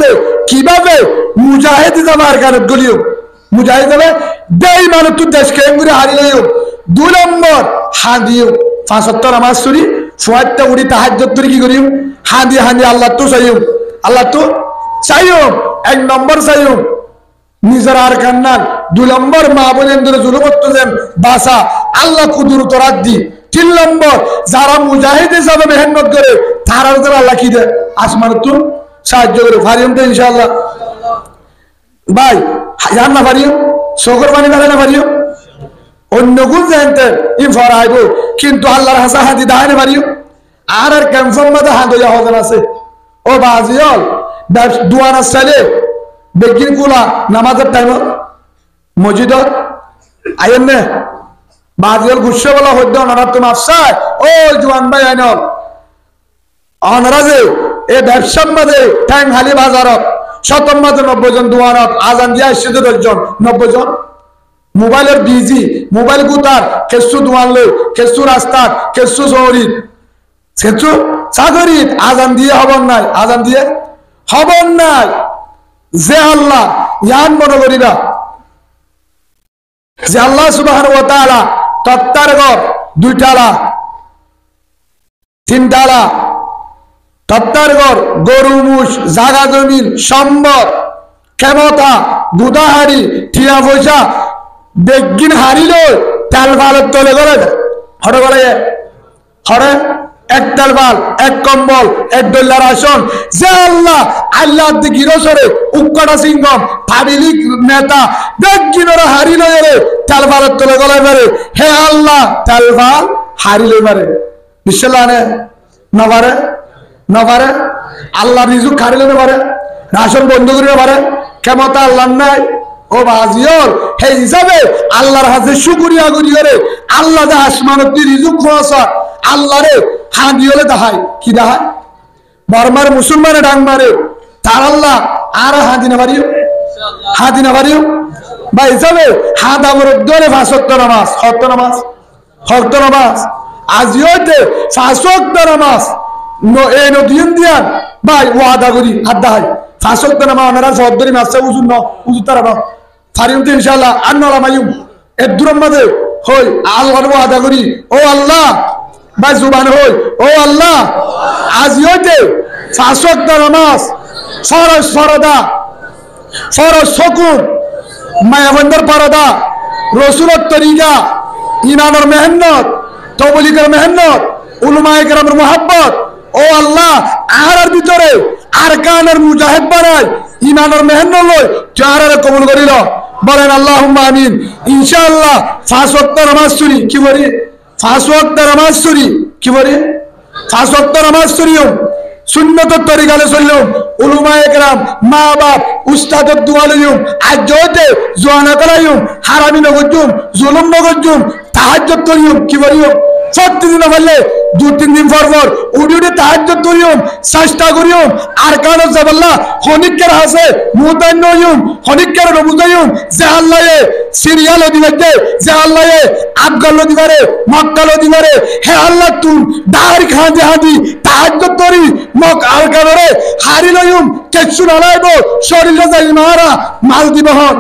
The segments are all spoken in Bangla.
দে কিভাবে মুজাহিদ জামার কারণ গলিও মুজাহিদ হবে দেই মানে তুই দেশকে এমনি হারিলেও 2 নম্বর হাদিও 5 ওয়াক্ত নামাজ পড়ি ফুয়াতটা উড়ি তাহাজ্জুদ করি কি করিও হাদি আল্লাহ তো চাইও আল্লাহ তো চাইও 1 নম্বর চাইও নিজের আর কান্নান 2 নম্বর মা বোনের ধরে জুলুম করতেছেন বাসা আল্লাহ কুদরত রাদ্দি 3 নম্বর যারা মুজাহিদ হিসাবে মেহনত করে তারা উপর আল্লাহ কি দেয় আসমান তো সাহায্য করে ফারিয়ম তো ইনশাআল্লাহ ভাই জান না ফারিয়ম শকর বানি না ফারিয়ম অন্য গুণ জানতেন ই ফরাইব কিন্তু আল্লাহর হাসা হাদি দাহানে ফারিয়ম আর কনফার্ম মতে হাত হইয়া হজন আছে ও বাজিল দুয়ানা সালে বেগিন কুলা নামাজের টাইম মসজিদত আইন না বাজিল গুসে বলা হইদ ওনারা তো মাফসায় ও জওয়ান ভাই আইনল ওনারা যে এই ব্যবসার মাঝে ঠ্যাং হালি বাজারত শতম মাঝে 90 জন দুয়ানত আজান দিয়া আসছে 10 জন 90 জন মোবাইলের বিজি মোবাইল গুতার কেসু দুয়ান লই কেসু রাস্তা কেসু শহরি কেসু সাগরি আজান দিয়ে হবন নাই আজান দিয়ে হবন নাই যে আল্লাহ ইয়ান মনে করিবা যে আল্লাহ সুবহানাহু ওয়া তাআলা তত্তার ঘর 2 টালা 3 টালা তত্তার ঘর গরু মুষ জাগা জমিন সম্পদ ক্ষমতা গুদাহারি টিয়া পয়সা বেগিন হারিল তেল ভালত তলে গলে হরে গলে হরে 1 তেল ভাল 1 কম্বল 1 ডলার আসন যে আল্লাহ আল্লাহ গিরসরে উক্কড়া সিংহম পাবলিক নেতা বেগিনরা হারিল রে তেল ভালত তলে গলে পারে হে আল্লাহ তেল ভাল হারিল পারে বিশ্বলানে না পারে না পারে আল্লাহ রিজুক খারিলে না পারে রাশন বন্ধ করিতে পারে ক্ষমতা আল্লাহ নাই ও বাজিয়ল হে হিসাবে আল্লাহর হাতে শুকরিয়া করি করে আল্লাহ দা আসমানত রিজুক খোয়াছা আল্লাহ রে হাদিয়লে দাহাই কি দাহাই বর্মার মুসলমানে ডাং মারে তার আল্লাহ আর হাদি না পারিও হাদি না পারিও বা হিসাবে হাত আমর ধরে 5 ওয়াক্ত নামাজ হক্ত নামাজ আজিওতে 5 ওয়াক্ত নামাজ এই নদীন দিয়ান ভাই ওয়াদা করি আড্ডা হয় 5 ওয়াক্ত নামাজ ওনারা সদরি মাসে উজুন ন উজু তারা ন ফারিম তো ইনশাআল্লাহ আন্নালা মাইয়ুম এর দূরের মাঝে হই আল্লাহর ওয়াদা করি ও আল্লাহ ভাই জুবান হই ও আল্লাহ আজিওতে 5 ওয়াক্ত নামাজ ফরজ ফরদা ফরজ সুকুন মায়াবন্দর পরদা রাসূলের তরিকা ইমানের মেহনত তবলিগের মেহনত উলামায়ে কেরামের মুহাব্বত ও আল্লাহ আর ভিতরে আরকানের মুজাহিদ বানাই ইমানের মেহনত লই চারারে কবুল করিল বলেন আল্লাহুম্মা আমিন ইনশাআল্লাহ 5 ওয়াক্ত নামাজ পড়ি কি বলি 5 ওয়াক্ত নামাজ পড়ি কি বলি 5 ওয়াক্ত নামাজ পড়িও সুন্নতের তরিকালে চললাম উলামায়ে কেরাম মা বাপ উস্তাদের দোয়া লইম আজতে জোয়ানা করাইম হারামি নগজুম জুলুম নগজুম তাহাজ্জুদ করিম কি বলিও প্রতিদিন বললে 2-3 দিন পর উড়ি তাহাজ্জুদ করিম চেষ্টা করিম আর কারণ জাবাল্লাহ হনিকের হাসে মুতান্ন হইম হনিকের বুঝাইম যে আল্লাহ সিরিয়াল দিবে যে আল্লাহ আফগান দিবারে মক্কা দিবারে হে আল্লাহ তুই দাঁড় খাঁজে হাদি তাহাজ্জুদ করি মক আর কারণে হারি লইম কিছু নালাইব শরীরে যাই মারা মাল দিব হন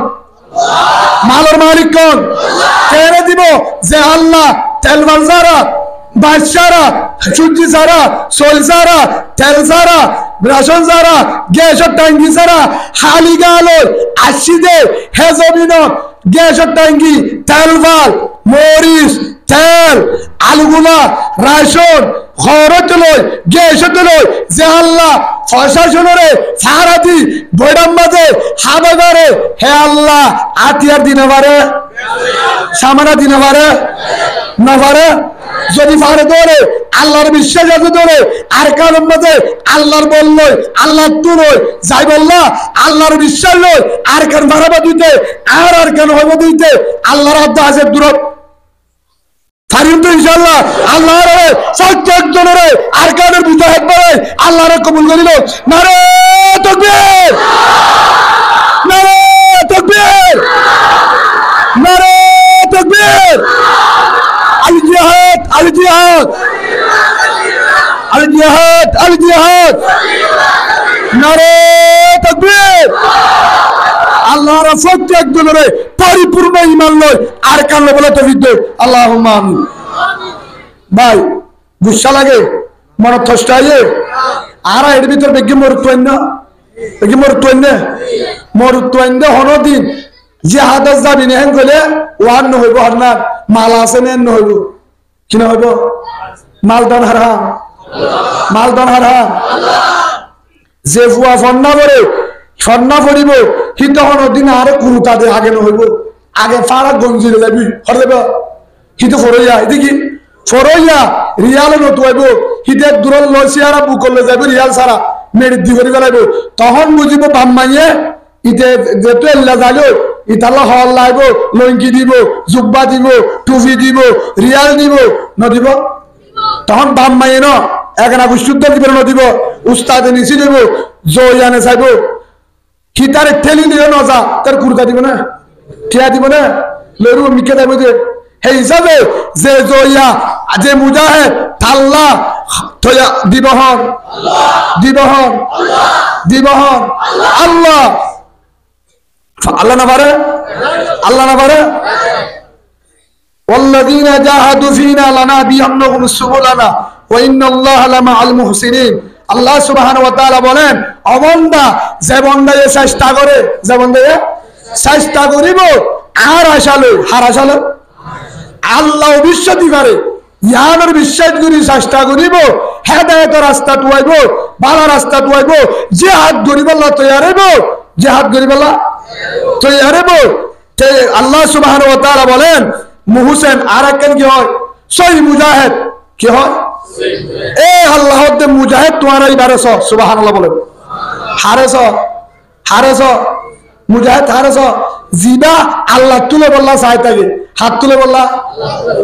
মালের মালিক কোন কেড়ে দিব যে আল্লাহ তেল বাজারা বাদশারা সুজি সারা সোল সারা তেল সারা রাশন সারা গ্যাসের ট্যাঙ্কি সারা হালি গালো আসি দে হে জমিন গ্যাসের ট্যাঙ্কি তেল ভাল মরিচ তেল আলুগুলা রাশন খরচ লই গ্যাসের লই যে আল্লাহ প্রশাসনরে সারাদি বৈরাম মাঝে হাবাগারে হে আল্লাহ আতিয়ার দিনে পারে সামানা দিনে পারে না পারে যদি পারে ধরে আল্লাহর বিশ্বাস আছে ধরে আর কারণ মাঝে আল্লাহর বললই আল্লাহ তু নই যাই বললা আল্লাহর বিশ্বাস লই আর কেন বাড়াবা দিতে আর কেন হইব দিতে আল্লাহর হাত আছে দূরত ফারিম তো ইনশাআল্লাহ আল্লাহর প্রত্যেক জনের আর কারণের মুজাহিদ বানাই আল্লাহর কবুল করিল নারে তাকবীর নারে তাকবীর নারে তাকবীর আল জিহাদ আল জিহাদ আল জিহাদ আল জিহাদ নারে তাকবীর। আল্লাহর প্রত্যেক দলের পরিপূর্ণ ঈমান লয় আর কান্না বলে তৌফিক দেয়। আল্লাহুম্মা আমিন। ভাই গুসা লাগে মনে কষ্ট আইয়ে আর এর ভিতর বেগে মরুত্বেন না, বেগে মরুত্বেন না, মরুত্বেন দে হনদিন যে হাদাস যাবি না হেন গলে ওয়ান নহইব হন্না মাল আছে নেন নহইব কি না হইব মালদান হারাম, মালদান হারাম। যে ফুয়া ফন্না পড়ে সন্না পড়িব সি তখন দিন আরো কোনো তাতে আগে নহইব আগে ফাড়া গঞ্জিলে যাবি হরে দেব কিন্তু ফরইয়া এদিকে ফরইয়া রিয়াল নতুয়াইব হিতে দূরের লইছি আর বুক করলে যাবি রিয়াল সারা মেরিট দি করে ফেলাইব তখন বুঝিব বাম মাইয়ে ইতে যেহেতু এল্লা যাইল ইতালা হল লাইব লঙ্কি দিব জুব্বা দিব টুপি দিব রিয়াল দিব নদিব তখন বাম মাইয়ে ন একানা বিশুদ্ধ দিবেন নদিব উস্তাদে নিচি দিব জয়ানে চাইব কি তার ঠেলি দিলে নজা তার কুর্তা দিব না ঠিয়া দিব না লরু মিকে যাইব যে সেই হিসাবে যে জয়া যে মুজাহিদ আল্লাহ দিবহন দিবহন দিবহন আল্লাহ আল্লাহ না পারে, আল্লাহ না পারে। ওয়াল্লাযীনা জাহাদু ফীনা লানাহদিয়ান্নাহুম সুবুলানা ওয়া ইন্নাল্লাহা লামাআল মুহসিনিন। আল্লাহ সুবহানাহু ওয়া তাআলা বলেন অবন্দা যে বন্দায়ে চেষ্টা করে, যে বন্দায়ে চেষ্টা করিব আর আশালো হার আশালো আল্লাহ বিশ্বাস করে ইয়ানোর বিশ্বাস করি চেষ্টা করিব হেদায়েতের রাস্তা তুয়াইব ভালো রাস্তা তুয়াইব জিহাদ করিব আল্লাহ তৈয়ার হইব, জিহাদ করিব আল্লাহ তৈয়ার হইব। আল্লাহ সুবহানাহু ওয়া তাআলা বলেন মুহসিন আর একজন কি হয় সহি মুজাহিদ কি হয় এ আল্লাহ দে মুজাহিদ তোমার এইবারেছ সুবহানাল্লাহ বলেন হারেছ হারেছ মুজাহিদ হারেছ জিবা আল্লাহ তুলে বললা চাই থাকে হাত তুলে বললা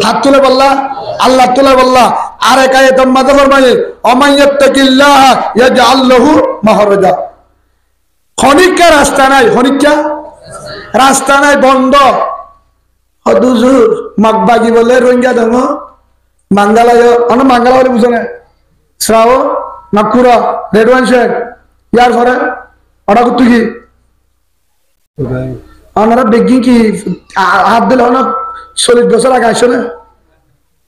হাত তুলে বললা আল্লাহ তুলে বললা আর এক আয়াতের মাঝে ফরমায়ে অমাইয়াত্তাকিল্লাহ ইয়াজআল লাহু মাহরাজা। খনিকা রাস্তা নাই, খনিকা রাস্তা নাই বন্ধ হদুজুর মগবাগি বলে রোহিঙ্গা ধর্ম মাঙ্গালয় অন মাঙ্গালয় বুঝে না শ্রাও নাগপুরা রেডওয়ান শেখ ইয়ার ঘরে ওরা করতে কি ওনারা বেগি কি হাত দিলে অনেক 40 বছর আগে আসে না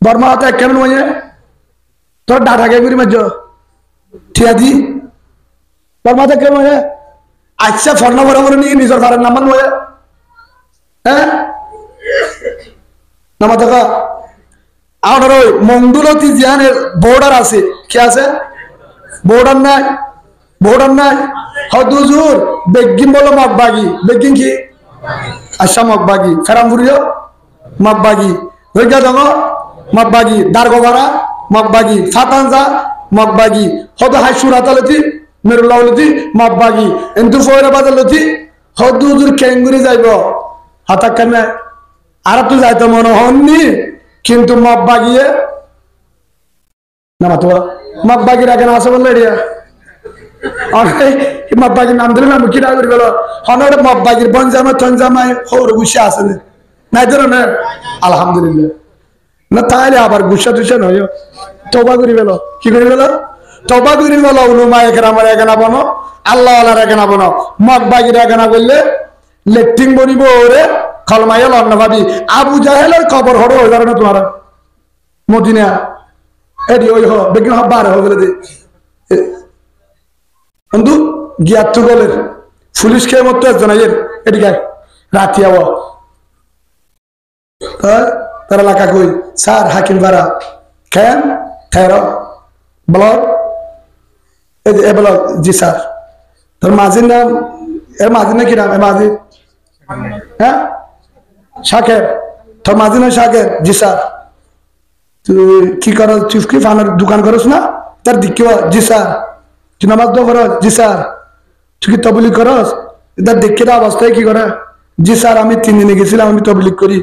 বর্মা হাতে কেমন হয়ে তোর ডাটাকে ঘুরি মাঝ ঠিয়া দি বর্মা হাতে কেমন হয়ে আচ্ছা ফর্ণ বরাবর নিয়ে নিজের ঘরের নাম্বার নয় হ্যাঁ নামা থাকা আর ওই মঙ্গলতি জিয়ানের বর্ডার আছে কি আছে বর্ডার নাই, বর্ডার নাই হদুজুর বেগিন বলো মগবাগি বেগিন কি আশা মগবাগি ফেরামপুরিও মগবাগি রোহিঙ্গা দঙ্গ মগবাগি দারগোবারা মগবাগি ফাতানজা মগবাগি হদ হাই সুরাতালতি মেরুল্লাহলতি মগবাগি কিন্তু ফয়রাবাদলতি হদুজুর কেঙ্গুরি যাইব হঠাৎ কেন আর তো যাইতো মনে হননি কিন্তু মগবাগিয়ে না তো মগবাগির আগে আছে বললে এরিয়া মগবাগির নাম দিলে না কিরা করে গেল হনর মগবাগির বনজামা তনজামায় হৌর গুসা আছে নাই ধরো না আলহামদুলিল্লাহ না তাহলে আবার গুসা টুসা নয় তবা করি গেল কি করে গেল তবা করি গেল উলুমা একরামার এখানা বনো আল্লাহ আল্লাহর এখানা বনো মগবাগির এখানা বললে লেট্রিন বনিব ওরে খলমাইল অন্য ভাবি আবু জাহেলের খবর হরো হয়ে যাবে না তোমার মদিনা এটি ওই বেগিন হবার হয়ে গেলে দে বন্ধু গিয়াত্তু গলের পুলিশ খেয়ে মতো একজন এর এটি গায় রাতি আওয়া তারা এলাকা কই স্যার হাকিম ভাড়া খেন থের block A block G sir তোর মাঝির নাম এর মাঝির না কি নাম এ মাঝির হ্যাঁ শাকের তোর মাঝি না শাকের জি স্যার তুই কি কর তুই কি ফানের দোকান করস না তার দিকে জি স্যার তুই নামাজ দো করস জি স্যার তুই কি তবলিগ করস তার দেখে অবস্থায় কি করে জি স্যার আমি 3 দিনে গেছিলাম আমি তবলিগ করি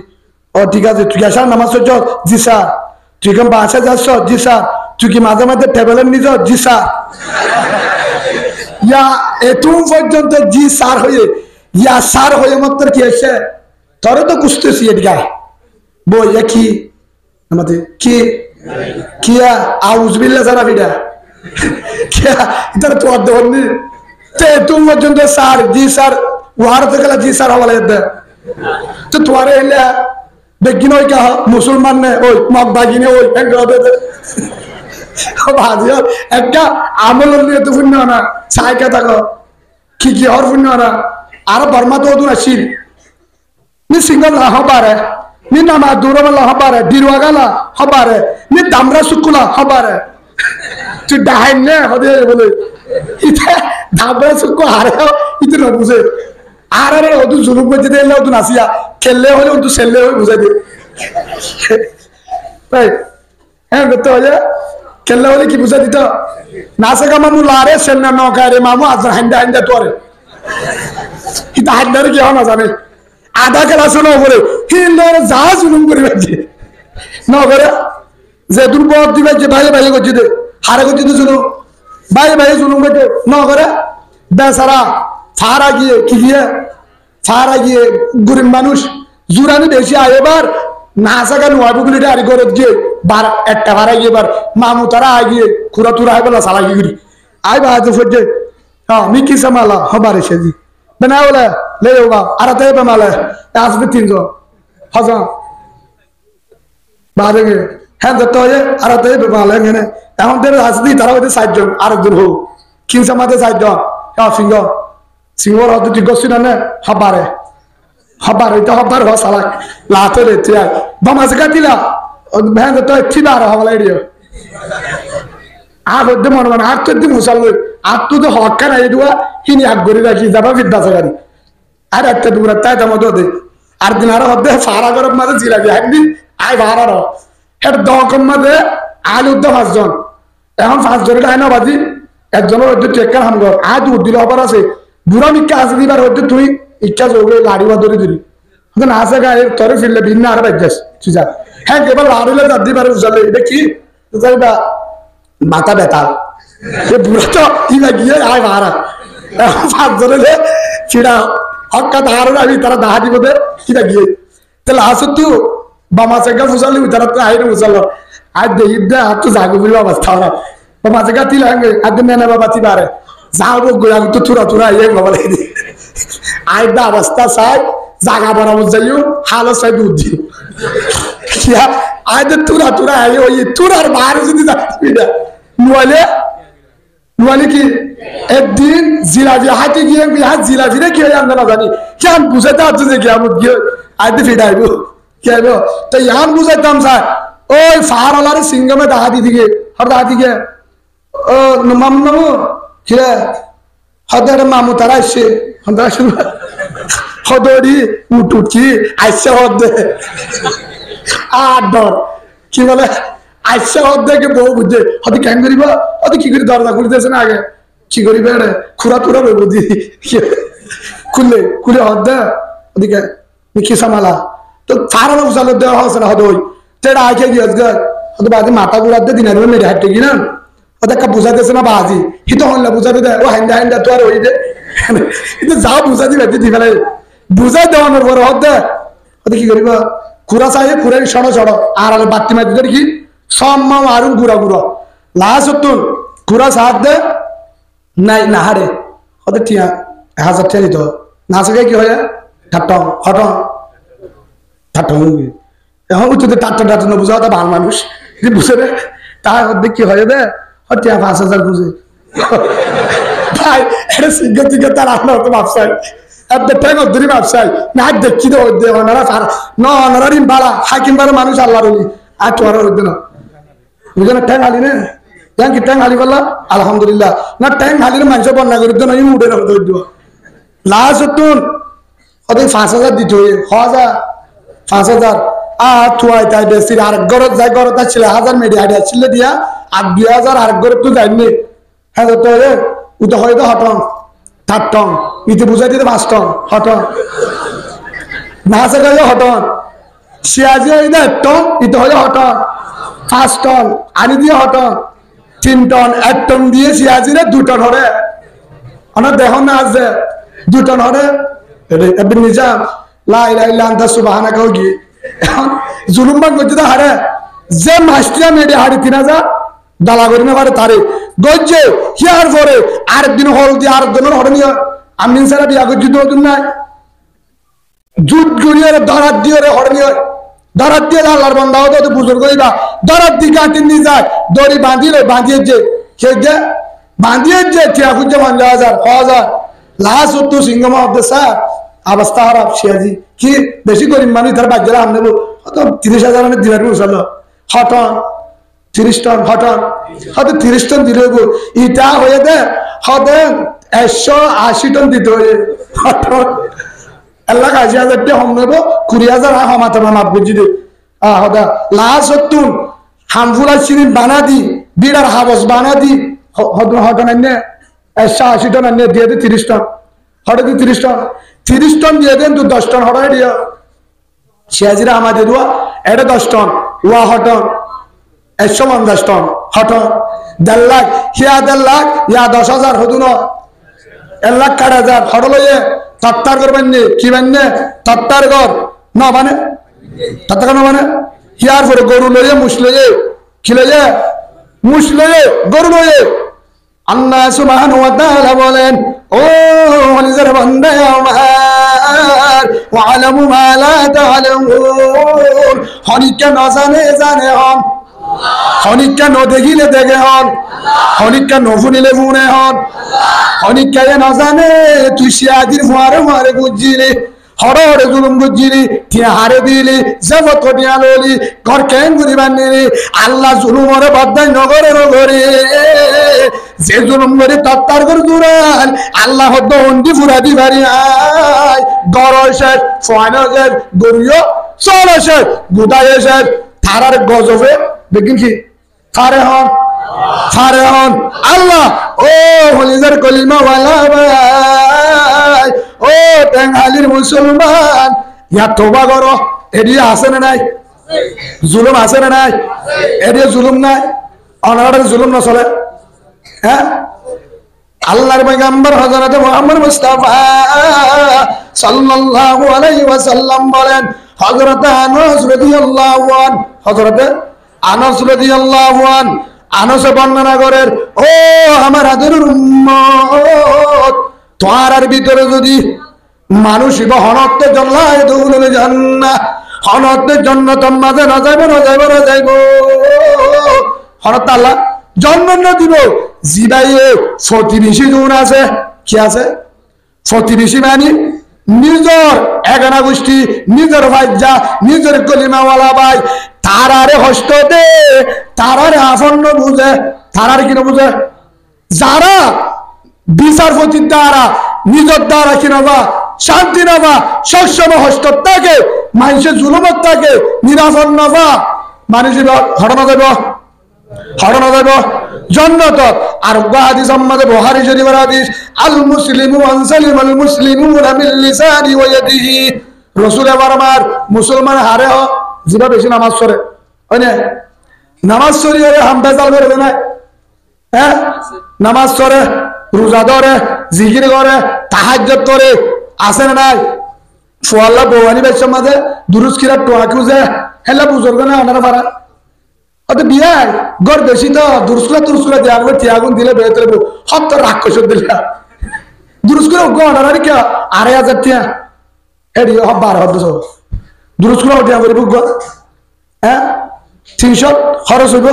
ও ঠিক আছে তুই আসার নামাজ পড়ছ জি স্যার তুই কেমন বাসা যাচ্ছ জি স্যার তুই কি মাঝে মাঝে টেবিলের নিজ জি স্যার ইয়া এতম পর্যন্ত জি স্যার হয়ে ইয়া স্যার হয়ে মাত্র কি এসে তোরে তো কুস্তেছি এদিকে বই কি আমাদের কি কিয়া আউজ বিল্লাহ সারা বিডা কিয়া ইতার তো অর্ধ হননি তে তুমি পর্যন্ত স্যার জি স্যার ওয়ার তো গেলা জি স্যার হওয়া দে তো তোমার এলে বেগিন ওই কা মুসলমান নে ওই মগ বাগিনে ওই ভাজি একটা আমল নিয়ে তো শূন্য না সাইকা থাকো কি হর শূন্য না আর বর্মা তো ওদুন আসিল নি সিঙ্গল হবারে নি নামা দূরমালা হবারে বিরুয়াগালা হবারে নি দামরা সুকুলা হবারে তুই ডাহাই নে হদে বলে ইতে দামরা সুকু হারে ইতে না বুঝে আর আরে ওদু জুলুম করতে দিলে ওদু নাসিয়া খেললে হলে ওদু সেললে হয়ে বুঝাই দে তাই হ্যাঁ করতে হয় খেললে হলে কি বুঝাই দিত নাসে কা মামু লারে সেলনা নৌকা রে মামু আজ হান্ডা হান্ডা তোরে ইতা হান্ডারে কি হয় না জানে আধা ক্লাস ন করে হিন্দর যা জুলুম করে বেঁচে ন করে যে দুর্বল দিবে যে ভাই ভাই করছে দে হারে করছে তো শুনো ভাই ভাই জুলুম করছে ন করে বেচারা ফারা গিয়ে কি গিয়ে ফারা গিয়ে গরিব মানুষ জুরানি বেশি আয় এবার না থাকা নোয়াবো গুলিটা আর গরত গিয়ে বার একটা ভাড়া গিয়ে এবার মামু তারা আয় গিয়ে খুরা তুরা আয় বলা সালা গিয়ে আয় বা তো ফটে হ্যাঁ মি কি সামালা হবার এসে জি বেনা বলে ले होगा अरे ते पे माले आज भी 300 हजार बाद में है तो ये अरे ते पे माले ने এখন দের আসদি তারা হইতে 60 জন আর দূর হো কিনসা মাতে 60 জন হ্যাঁ সিঙ্গর হতে ঠিক গছি না হবারে এটা হবার হ সালা লাতে রে তুই বামাজ কাটিলা হ্যাঁ তো ঠিবার হওয়া লাইডিও আর হতে মন আর তো দি মুসাল আর তো হক্কা নাই দুয়া হিনি আগ গরি রাখি যাবা বিদ্যা সাগারি আর একটা দূর তাই তো মতো দে আর দিন আর হবে সারা গরম মাঝে জিলাবি একদিন আয় ভাড়া রো এটা দকম মাঝে আলুর দো 5 জন এখন 5 জনের আয় না বাজি একজনের হয়তো টেক্কার হামগর আয় দূর দিলে হবার আছে বুড়া মিক্কা আছে দিবার হয়তো তুই ইচ্ছা যোগে লাড়ি বা ধরে দিলি না আছে গায়ে তরে ফিরলে ভিন্ন আর বাজ্যাস তুই যা হ্যাঁ এবার লাড়িলে দাদি বারে উজালে এটা কি যাইবা মাথা ব্যথা সে বুড়া তো কি লাগিয়ে আয় ভাড়া এখন 5 জনের চিড়া হক্কা ধারণ আমি তারা দাহা দিব দে কিটা গিয়ে তাহলে আসো তুই বামা চেগা ফুসালি তারা তো আইরে ফুসালো আজ দেখি দে আর তো জাগো বলি অবস্থা ওরা বামা চেগা তিল হাঙ্গে আজ মেনে বাবা তি পারে যাও গোয়া তো তুরা ইয়ে বাবা লাগি আই দা অবস্থা চাই জাগা বরাবর যাইও হালো চাই দুধ দিও কিয়া আই দে তুরা আই ওই তুরার বাইরে যদি যা নুয়ালে কি একদিন জিলাপি হাতে গিয়ে হাত জিলাপি রে কি আমরা না জানি কেন বুঝাতে হচ্ছে যে কেমন গিয়ে আইতে ফিটাইব কি আইব তো ইয়ান বুঝাইতাম স্যার ওই ফাহার সিঙ্গমে দাহা দিদিকে হর দাহা দিকে ও মামু কিরে হদের মামু তারা আসছে হদরি উঠি আইসে হদে আর ডর কি বলে আইসা হদ্দাকে বউ বুঝে হতে কেন করিব হতে কি করে দরজা খুলতেছে না আগে কি করিবে খুরা তুরা বুঝি খুলে হদ্দা ওদিকে কি সামালা তো ফারা উসাল দেওয়া হচ্ছে না হদই তেরা আইকে গিয়ে হতে বাজে মাথা গুড়াতে দিনের মেরে হাঁটতে গিয়ে না ওদেরকে বুঝাতেছে না বাজি হি তো হল্লা বুঝাতে দেয় ও হ্যান্ডা তো আর ওই দে কিন্তু যা বুঝা দিবে দি ফেলে বুঝাই দেওয়ানোর পরে হদ্দা ওদের কি করিব খুরা চাই খুঁড়ে সড়ো আর আলো বাতি মাতি কি সম্মা আরুন গুড়া লাশ হতুন খুরা সাথ দে নাই না হারে ওদের টিয়া 1000 টাকা নিত না সে কি হয় ঠাট্টং হটং এখন উঠতে টাট্টা না বুঝা ওটা ভাল মানুষ বুঝে রে তাই ওদের কি হয় দে টিয়া 5000 বুঝে ভাই এটা সিঙ্গে তার আপনার তো ব্যবসায় একটা ট্যাং ধরি ব্যবসায় না দেখি তো ওনারা রিম বাড়া হাকিম বাড়া মানুষ আল্লাহর আর তোর হইতে না বুঝে না ট্যাং হালি না ট্যাং কি ট্যাং হালি বললা আলহামদুলিল্লাহ না ট্যাং হালির মানুষ বন্যা করে তো না উঠে না হতে দিব লাস্ট হতুন ওদের 5000 দিতে হয়ে 5000 আর থুয়াই তাই বেশি আর গরত যায় গরত ছিল 1000 মেডি ছিল দিয়া আর 2000 আর গরত তো যায়নি হ্যাঁ তো উঠে হয়তো হটন 8 টন ইতে বুঝাই দিতে 5 টন হটন না সে হটন সিয়াজি না 1 টন ইতে হলে হটন 5 টন আনি দিয়ে হটন 3 টন 1 টন দিয়ে সিয়াজিরে 2 টন হরে আমার দেহ না আছে 2 টন হরে এবার নিজাম লা ইলাহা ইল্লা আনতা সুবহানাকা কি জুলুম বান করতে হারে যে মাস্টার মেডি হাড়ি 3000 দালা করি না পারে তারে গজ্জে হিয়ার পরে আরেকদিন হল দিয়ে আরেকজনের হরণীয় আমি সারা বিয়া করছি নতুন নাই জুট গড়িয়ে দরাত দিয়ে হরণীয় দরাত দিয়ে আল্লাহর বান্দা হতো তো বুজুর্গ হইবা দরাত দিয়ে কাটিন নিয়ে যায় দড়ি বাঁধিয়ে যে সে যে বাঁধিয়ে যে ঠিয়া খুঁজে 50,000 লাশ উত্তর সিংহ মহাব্দ স্যার অবস্থা খারাপ শিয়াজি কি বেশি গরিব মানুষ তার বাজ্যরা আমি নেবো 30,000 দিনের উঠল হটন 30 টন হটন হয়তো 30 টন দিলে ইটা হয়ে দে হতে 180 টন দিতে হয়ে হটন এলাকা 80,000 টাকা হম নেবো 20,000 হমাতে মাপ বুঝি দে হদা লাশ হতুন হামফুলা চিনি বানা দি বিড়ার হাবস বানা দি হটন এনে 180 টন এনে দিয়ে দে 30 টন হঠাৎ 30 টন দিয়ে দেন তুই 10 টন হঠাৎ দিয়া শিয়াজিরা আমাদের এটা 10 টন ওয়া হটন 150 টন হটন 1.5 লাখ হিয়া 1.5 লাখ ইয়া 10,000 হতো না 1 লাখ 60,000 হট লইয়ে তত্তার করবেন নি কি বান্নে তত্তার কর না মানে তত্তার না মানে হিয়ার পরে গরু লইয়ে মুছ লইয়ে কি লইয়ে মুছ লইয়ে গরু লইয়ে আল্লাহ সুবহানাহু ওয়া তাআলা বলেন ও নিজের বান্দা আমার ওয়ালামু মা লা তা'লামুন হনিকা না জানে হন হনিকা ন দেখিলে দেখে হন হনিকা ন শুনিলে শুনে হন হনিকা না জানে তুই শিয়াদির ফুয়ারে বুঝিলি হরে জুলুম বুঝিলি তুই হারে দিলি জগৎ দিয়া ললি ঘর কেন করি বান্দিলি আল্লাহ জুলুমরে বাধ্যায় নগরের ঘরে যে জুলুম করে তত্তার করে দূরান আল্লাহ দন্ডি ফুরা দি বাড়ি আয় গড় শেষ ফয়ন শেষ গরিয় চল শেষ গুদায় শেষ থারার গজবে দেখুন কি ফারে হন আল্লাহ ও হলিজার কলিমা ওয়ালা ভাই ও টাঙ্গাইলের মুসলমান ইয়া তওবা করো এদিকে আছে না নাই জুলুম আছে না নাই এদিকে জুলুম নাই অনারার জুলুম না চলে হ্যাঁ আল্লাহর পয়গম্বর হযরত মুহাম্মদ মুস্তাফা সাল্লাল্লাহু আলাইহি ওয়াসাল্লাম বলেন হযরত আনাস রাদিয়াল্লাহু আনহু হযরত আনাস রাদিয়াল্লাহু আনহু আনাস বর্ণনা করেন ও আমার আদরের উম্মত তোমার ভিতরে যদি মানুষ হনত্বের জন্য দৌড়ে জান্নাত হনত্বের জন্য তোর মাঝে না যাইব হনত আল্লাহ জন্ম দিব জিবাইয়ে প্রতিবেশী গুণ আছে কি আছে প্রতিবেশী মানে নিজের এগানা গোষ্ঠী নিজের ভাইজা নিজের কলিমাওয়ালা ভাই তারারে হস্ত দে তারারে আসন্ন বুঝে তারার কি না বুঝে যারা বিচারপতির দ্বারা নিজের দ্বারা কি নবা শান্তি নবা সবসময় হস্ত থাকে মানুষের জুলুমত থাকে নিরাপদ নবা মানুষের হটানো যাইব জন্নত আর হাদিস সম্মাদে বুখারী শরীফের হাদিস আল মুসলিমু মান সালিমাল মুসলিমুনা মিন লিসানি ওয়া ইয়াদিহি রাসূল আমার মুসলমান হারে জিবা বেশি নামাজ পড়ে ওনে নামাজ পড়িয়ে হামদাজাল করে না হ্যাঁ নামাজ পড়ে রোজা ধরে জিকির করে তাহাজ্জুদ করে আছে না নাই সোয়াল্লা বওয়ানি বেশ মাঝে দুরুস কিরা টোয়া খুঁজে হেলা বুজুর্গ না ওনারা পারা অত বিয়াই গড় বেশি তো দুরুসকুলা দেওয়া হবে তিয়াগুন দিলে বেহতর হত রাক্ষস দিলা দুরুসকুলা গড়ার কে 2,500 টিয়া এডি 12 দুরুসকুলা দেওয়া করে বুক হ্যাঁ 300 খরচ হইব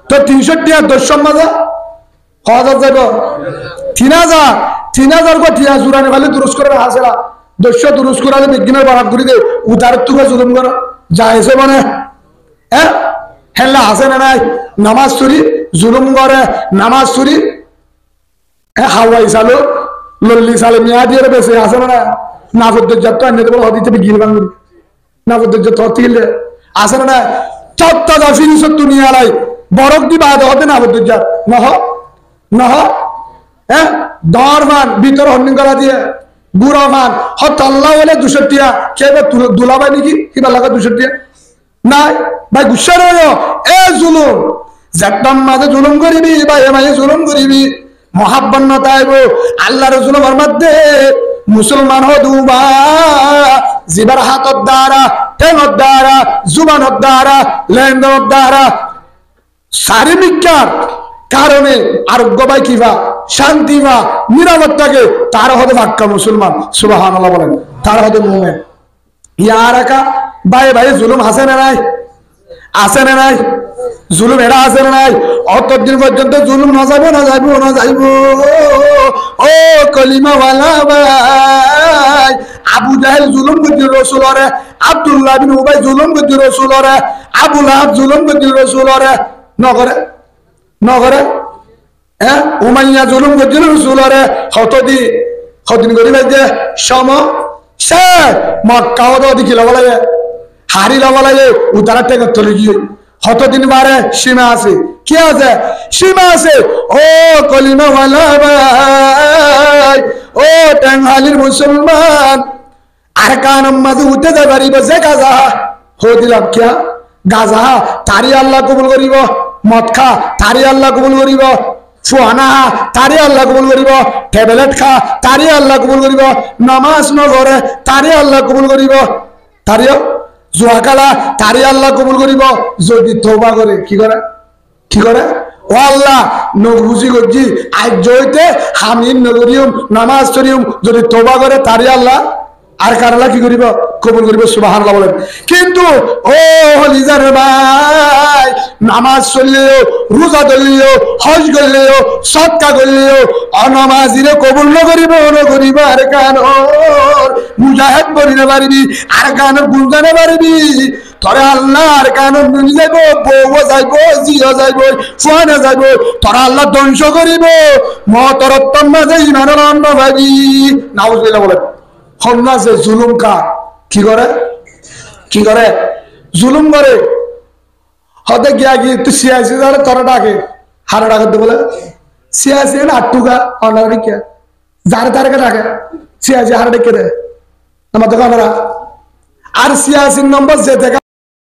তো 300 টিয়া 10 মাঝে 1000 যাইব 3,000 কো টিয়া জুরানি খালি দুরুসকুলা হাসেলা 200 দুরুসকুলা বিজ্ঞানের বারাত করে দে উদার তুকে জুলুম করো যাইছে মানে হ্যাঁ হেলা আছে না নাই নামাজ চুরি জুলুম করে নামাজ চুরি হাওয়াই চালো লল্লি চালে মিয়া দিয়ে বেশি আছে না নাফুদ্দুজ্জাত তো এনে দেবো হদিতে বিগির বাঙ্গুরি নাফুদ্দুজ্জাত হতিলে আছে না চত্তা ফিরিস দুনিয়া লাই বরক দি বাদ হতে নাফুদ্দুজ্জাত নহ হ্যাঁ দরমান ভিতর হন্নিং করা দিয়ে বুড়া মান হত আল্লাহ বলে 200 টিয়া কেবে দুলাবাই নাকি কিবা লাগা 200 টিয়া নাই ভাই গুসা রয় এ জুলুম যাত্রার মাঝে জুলুম করিবি বা এ মাঝে জুলুম করিবি মহাব্বত না তাইব আল্লাহর জুলুমের মধ্যে মুসলমান হদুবা জিবার হাতর দ্বারা ঠেঙর দ্বারা জুবানের দ্বারা লেনদেনের দ্বারা শারীরিকার কারণে আরোগ্য পাই কিবা শান্তি বা নিরাপত্তাকে তার হতে বাক্কা মুসলমান সুবহানাল্লাহ বলেন তার হতে মুমিন ইয়ার একা ভাই ভাই জুলুম আছে না নাই আছে না নাই জুলুম এরা আছে না নাই অতদিন পর্যন্ত জুলুম না যাইব না যাইব না যাইব ও কলিমাওয়ালা ভাই আবু জাহেল জুলুম করছিল রাসূলরে আব্দুল্লাহ বিন উবাই জুলুম করছিল রাসূলরে আবু লাহাব জুলুম করছিল রাসূলরে নগরে নগরে হ্যাঁ উমাইয়া জুলুম করছিল রাসূলরে হতদিন করি যে সম সে মক্কা ওদ দেখি লব লাগে হারি লব লাগে উতারা টেকে চলে গিয়ে হতদিন বারে সীমা আছে কি আছে সীমা আছে ও কলিমাওয়ালা ভাই ও টাঙ্গাইলের মুসলমান আর কানম মাঝে উঠে যাই পারিব যে গাজা হো দিলাম কিয়া গাজা তারি আল্লাহ কবুল করিব মদ খা তারি আল্লাহ কবুল করিব ফুয়ানা তারি আল্লাহ কবুল করিব ট্যাবলেট খা তারি আল্লাহ কবুল করিব নামাজ নগরে তারি আল্লাহ কবুল করিব তারিও জুয়াকালা তারি আল্লাহ কবুল করিব যদি তওবা করে কি করে ও আল্লাহ নবুজি গজি আজ জয়তে হামিন নগরিয়ম নামাজ পড়িয়ম যদি তওবা করে তারি আল্লাহ আর কারলা কি করিব কবুল করিব সুবহানাল্লাহ বলেন কিন্তু ও হলিজার ভাই নামাজ পড়লেও রোজা ধরলেও হজ করলেও সদকা করলেও অনামাজিরে কবুল না করিব আর কান মুজাহিদ বলিতে পারবি আর কান বুঝাতে পারবি তোরা আল্লাহ আর কান নিয়ে যাইব বউ যাইব জিও যাইব ফুয়ানা যাইব তোরা আল্লাহ ধ্বংস করিব মতরত্তম মাঝে ইমানের অন্ন ভাবি নাউজুবিল্লাহ বলেন হন্নাসে জুলুম কা কি করে জুলুম করে হতে গিয়া কি তুই সিয়াসি যারা তোরা ডাকে হারা ডাকতে বলে সিয়াসি না আটটুকা অনারি কে যারা তারকে ডাকে সিয়াসি হারা ডেকে দেয় আমার তো আমরা আর সিয়াসির নম্বর যে থেকে